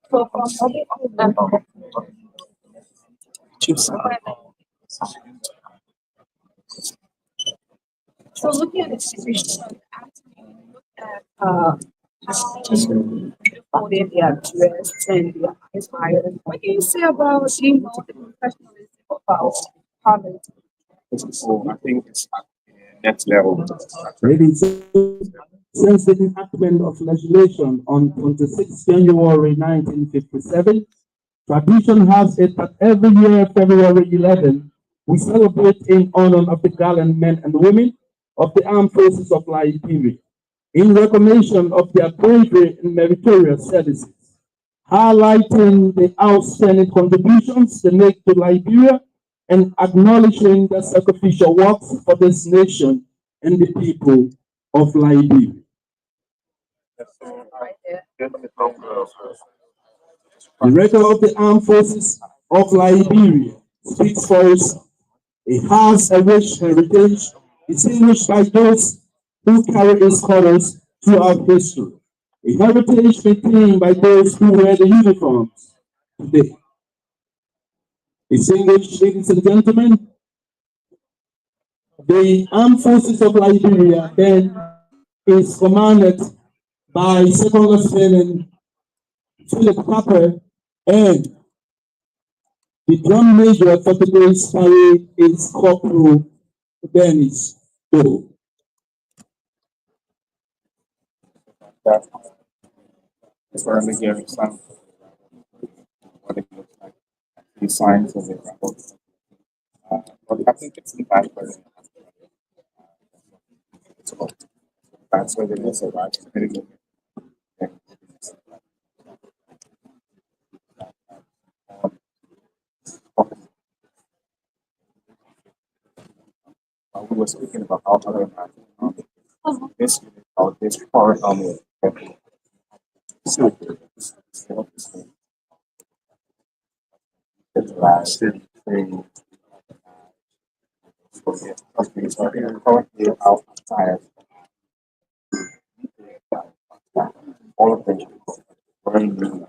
So from other So looking at the situation of the act, look at how beautiful they are dressed and they are inspired. What can you say about the professionalism of our parliament? So I think it's at the next level. Ladies, since the enactment of legislation on 26 January 1957, tradition has it that every year, February 11, we celebrate in honor of the gallant men and women of the armed forces of Liberia, in recognition of their bravery and meritorious services, highlighting the outstanding contributions they make to Liberia and acknowledging their sacrificial works for this nation and the people of Liberia. The record of the armed forces of Liberia speaks for itself. It has a rich heritage, distinguished by those who carry its colors throughout history. A heritage maintained by those who wear the uniforms today. Distinguished ladies and gentlemen, the armed forces of Liberia then is commanded by Second Lieutenant Philip Capper, and the drum major for today's parade is Corporal Dennis Doe. That's where I'm getting some what it looks like. The signs of it. But I think it's the bad version. So that's where the is right. Very good. We were speaking about how other this about this part so the last thing for the companies are currently outside all of them brand new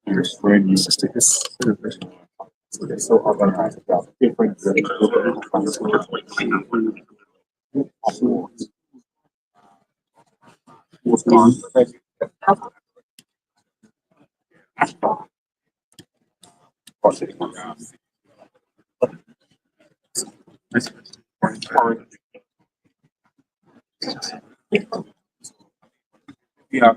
here's brand new stickers. So they're so organized about different was gone. Yeah.